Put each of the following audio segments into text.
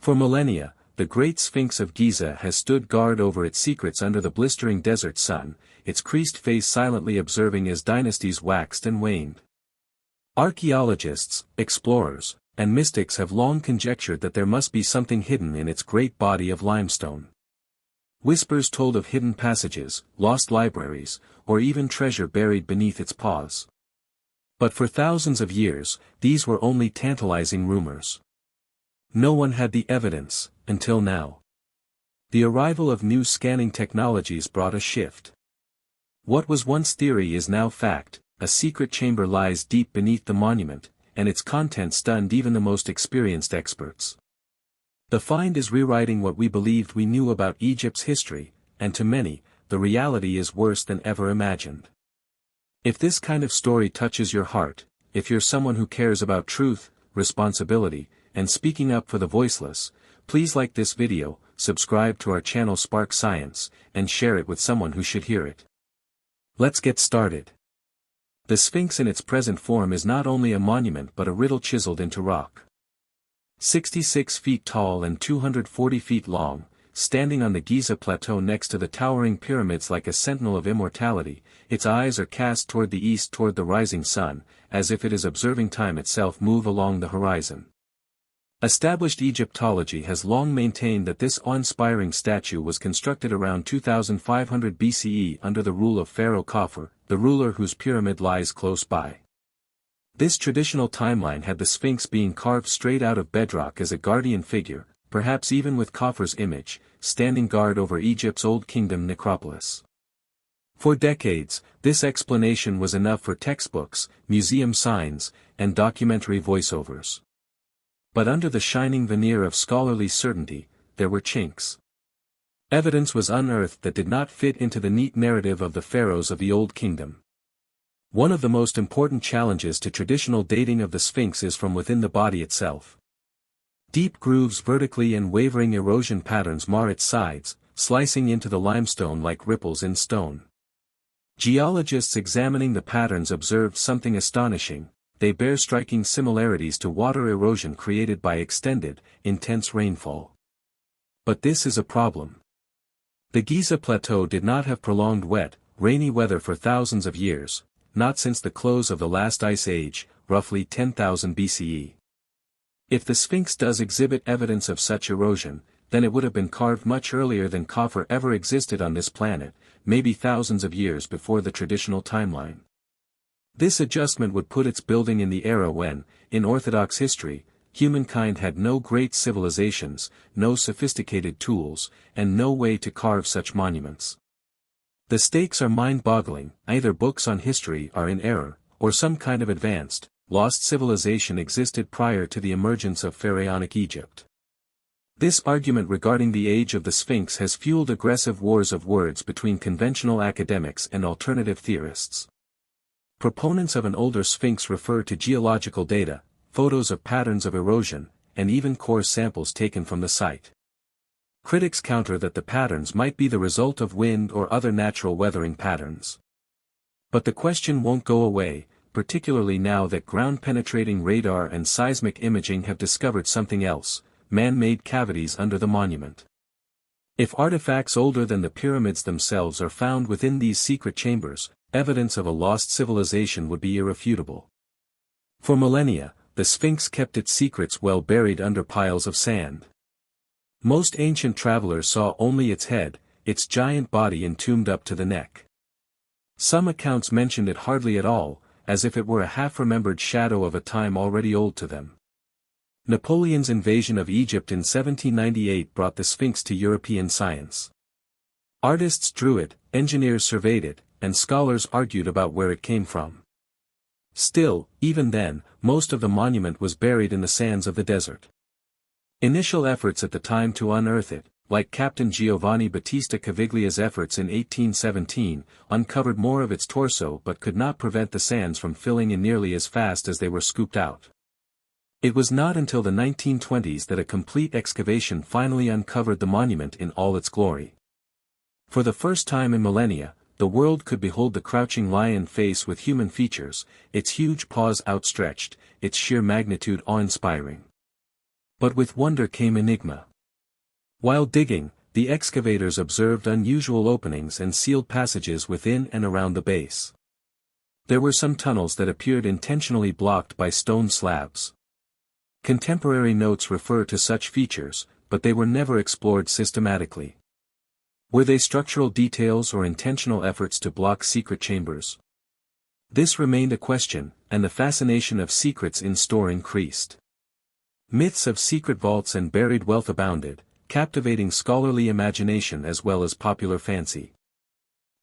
For millennia, the Great Sphinx of Giza has stood guard over its secrets under the blistering desert sun, its creased face silently observing as dynasties waxed and waned. Archaeologists, explorers, and mystics have long conjectured that there must be something hidden in its great body of limestone. Whispers told of hidden passages, lost libraries, or even treasure buried beneath its paws. But for thousands of years, these were only tantalizing rumors. No one had the evidence, until now. The arrival of new scanning technologies brought a shift. What was once theory is now fact. A secret chamber lies deep beneath the monument, and its content stunned even the most experienced experts. The find is rewriting what we believed we knew about Egypt's history, and to many, the reality is worse than ever imagined. If this kind of story touches your heart, if you're someone who cares about truth, responsibility, and speaking up for the voiceless, please like this video, subscribe to our channel Spark Science, and share it with someone who should hear it. Let's get started. The Sphinx in its present form is not only a monument but a riddle chiseled into rock. 66 feet tall and 240 feet long, standing on the Giza plateau next to the towering pyramids like a sentinel of immortality, its eyes are cast toward the east toward the rising sun, as if it is observing time itself move along the horizon. Established Egyptology has long maintained that this awe-inspiring statue was constructed around 2500 BCE under the rule of Pharaoh Khafre, the ruler whose pyramid lies close by. This traditional timeline had the Sphinx being carved straight out of bedrock as a guardian figure, perhaps even with Khafre's image, standing guard over Egypt's old kingdom necropolis. For decades, this explanation was enough for textbooks, museum signs, and documentary voiceovers. But under the shining veneer of scholarly certainty, there were chinks. Evidence was unearthed that did not fit into the neat narrative of the pharaohs of the Old Kingdom. One of the most important challenges to traditional dating of the Sphinx is from within the body itself. Deep grooves vertically and wavering erosion patterns mar its sides, slicing into the limestone like ripples in stone. Geologists examining the patterns observed something astonishing. They bear striking similarities to water erosion created by extended, intense rainfall. But this is a problem. The Giza Plateau did not have prolonged wet, rainy weather for thousands of years, not since the close of the last ice age, roughly 10,000 BCE. If the Sphinx does exhibit evidence of such erosion, then it would have been carved much earlier than Khafre ever existed on this planet, maybe thousands of years before the traditional timeline. This adjustment would put its building in the era when, in Orthodox history, humankind had no great civilizations, no sophisticated tools, and no way to carve such monuments. The stakes are mind-boggling. Either books on history are in error, or some kind of advanced, lost civilization existed prior to the emergence of pharaonic Egypt. This argument regarding the age of the Sphinx has fueled aggressive wars of words between conventional academics and alternative theorists. Proponents of an older Sphinx refer to geological data, photos of patterns of erosion, and even core samples taken from the site. Critics counter that the patterns might be the result of wind or other natural weathering patterns. But the question won't go away, particularly now that ground-penetrating radar and seismic imaging have discovered something else: man-made cavities under the monument. If artifacts older than the pyramids themselves are found within these secret chambers, evidence of a lost civilization would be irrefutable. For millennia, the Sphinx kept its secrets well buried under piles of sand. Most ancient travelers saw only its head, its giant body entombed up to the neck. Some accounts mentioned it hardly at all, as if it were a half-remembered shadow of a time already old to them. Napoleon's invasion of Egypt in 1798 brought the Sphinx to European science. Artists drew it, engineers surveyed it, and scholars argued about where it came from. Still, even then, most of the monument was buried in the sands of the desert. Initial efforts at the time to unearth it, like Captain Giovanni Battista Caviglia's efforts in 1817, uncovered more of its torso but could not prevent the sands from filling in nearly as fast as they were scooped out. It was not until the 1920s that a complete excavation finally uncovered the monument in all its glory. For the first time in millennia, the world could behold the crouching lion face with human features, its huge paws outstretched, its sheer magnitude awe-inspiring. But with wonder came enigma. While digging, the excavators observed unusual openings and sealed passages within and around the base. There were some tunnels that appeared intentionally blocked by stone slabs. Contemporary notes refer to such features, but they were never explored systematically. Were they structural details or intentional efforts to block secret chambers? This remained a question, and the fascination of secrets in store increased. Myths of secret vaults and buried wealth abounded, captivating scholarly imagination as well as popular fancy.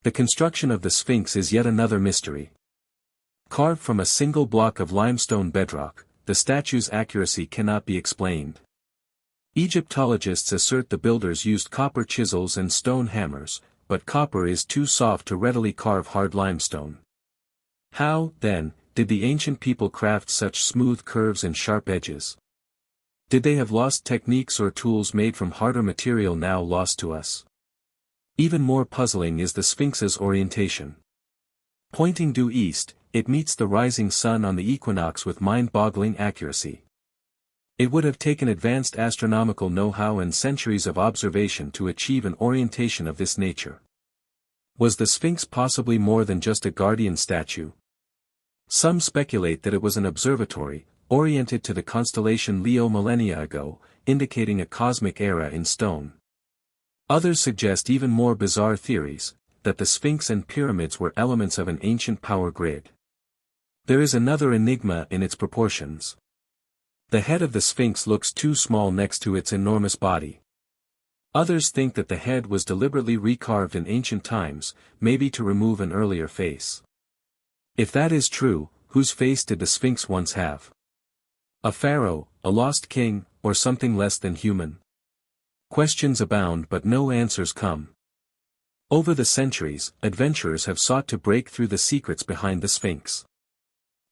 The construction of the Sphinx is yet another mystery. Carved from a single block of limestone bedrock, the statue's accuracy cannot be explained. Egyptologists assert the builders used copper chisels and stone hammers, but copper is too soft to readily carve hard limestone. How, then, did the ancient people craft such smooth curves and sharp edges? Did they have lost techniques or tools made from harder material now lost to us? Even more puzzling is the Sphinx's orientation. Pointing due east, it meets the rising sun on the equinox with mind-boggling accuracy. It would have taken advanced astronomical know-how and centuries of observation to achieve an orientation of this nature. Was the Sphinx possibly more than just a guardian statue? Some speculate that it was an observatory, oriented to the constellation Leo millennia ago, indicating a cosmic era in stone. Others suggest even more bizarre theories, that the Sphinx and pyramids were elements of an ancient power grid. There is another enigma in its proportions. The head of the Sphinx looks too small next to its enormous body. Others think that the head was deliberately recarved in ancient times, maybe to remove an earlier face. If that is true, whose face did the Sphinx once have? A pharaoh, a lost king, or something less than human? Questions abound but no answers come. Over the centuries, adventurers have sought to break through the secrets behind the Sphinx.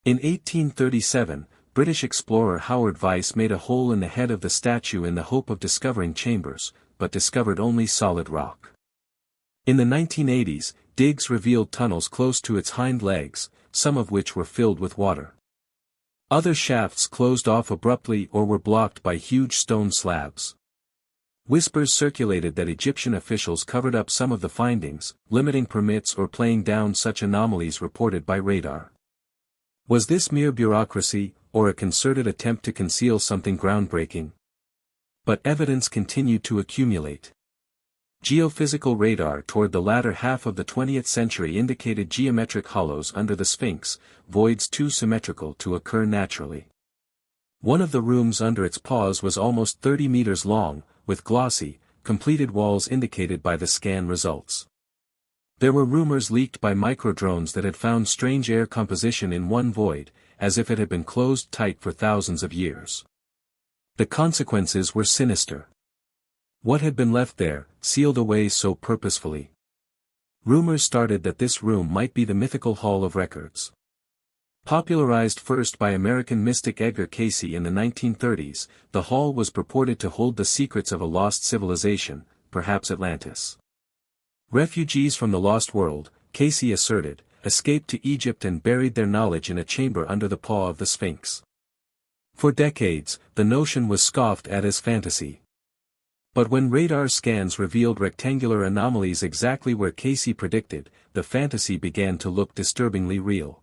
In 1837, British explorer Howard Vyse made a hole in the head of the statue in the hope of discovering chambers, but discovered only solid rock. In the 1980s, digs revealed tunnels close to its hind legs, some of which were filled with water. Other shafts closed off abruptly or were blocked by huge stone slabs. Whispers circulated that Egyptian officials covered up some of the findings, limiting permits or playing down such anomalies reported by radar. Was this mere bureaucracy, or a concerted attempt to conceal something groundbreaking? But evidence continued to accumulate. Geophysical radar toward the latter half of the 20th century indicated geometric hollows under the Sphinx, voids too symmetrical to occur naturally. One of the rooms under its paws was almost 30 meters long, with glossy, completed walls indicated by the scan results. There were rumors leaked by microdrones that had found strange air composition in one void, as if it had been closed tight for thousands of years. The consequences were sinister. What had been left there, sealed away so purposefully? Rumors started that this room might be the mythical Hall of Records. Popularized first by American mystic Edgar Cayce in the 1930s, the hall was purported to hold the secrets of a lost civilization, perhaps Atlantis. Refugees from the lost world, Cayce asserted, escaped to Egypt and buried their knowledge in a chamber under the paw of the Sphinx. For decades, the notion was scoffed at as fantasy. But when radar scans revealed rectangular anomalies exactly where Cayce predicted, the fantasy began to look disturbingly real.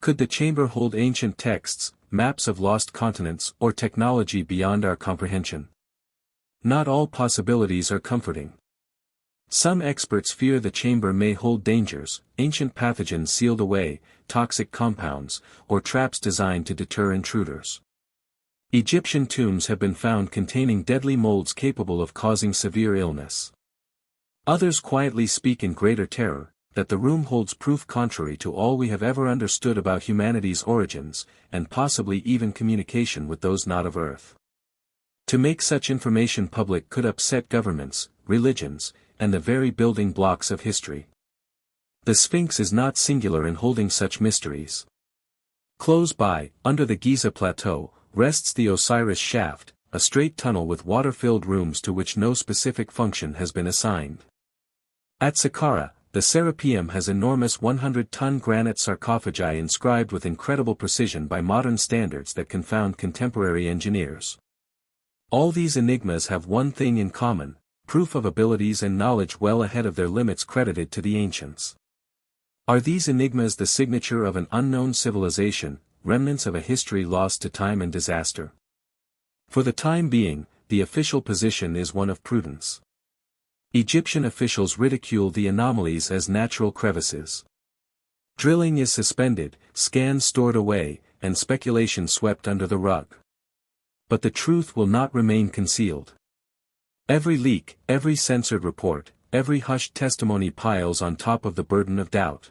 Could the chamber hold ancient texts, maps of lost continents, or technology beyond our comprehension? Not all possibilities are comforting. Some experts fear the chamber may hold dangers, ancient pathogens sealed away, toxic compounds, or traps designed to deter intruders. Egyptian tombs have been found containing deadly molds capable of causing severe illness. Others quietly speak in greater terror, that the room holds proof contrary to all we have ever understood about humanity's origins, and possibly even communication with those not of Earth. To make such information public could upset governments, religions, and the very building blocks of history. The Sphinx is not singular in holding such mysteries. Close by, under the Giza Plateau, rests the Osiris Shaft, a straight tunnel with water-filled rooms to which no specific function has been assigned. At Saqqara, the Serapeum has enormous 100-ton granite sarcophagi inscribed with incredible precision by modern standards that confound contemporary engineers. All these enigmas have one thing in common: proof of abilities and knowledge well ahead of their limits credited to the ancients. Are these enigmas the signature of an unknown civilization, remnants of a history lost to time and disaster? For the time being, the official position is one of prudence. Egyptian officials ridicule the anomalies as natural crevices. Drilling is suspended, scans stored away, and speculation swept under the rug. But the truth will not remain concealed. Every leak, every censored report, every hushed testimony piles on top of the burden of doubt.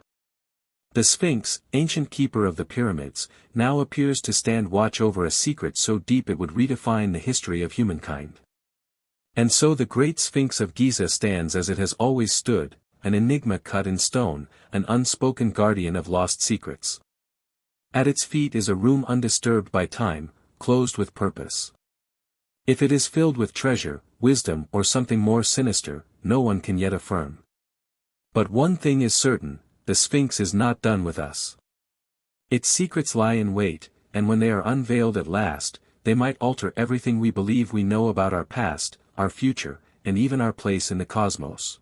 The Sphinx, ancient keeper of the pyramids, now appears to stand watch over a secret so deep it would redefine the history of humankind. And so the Great Sphinx of Giza stands as it has always stood, an enigma cut in stone, an unspoken guardian of lost secrets. At its feet is a room undisturbed by time, closed with purpose. If it is filled with treasure, wisdom, or something more sinister, no one can yet affirm. But one thing is certain: the Sphinx is not done with us. Its secrets lie in wait, and when they are unveiled at last, they might alter everything we believe we know about our past, our future, and even our place in the cosmos.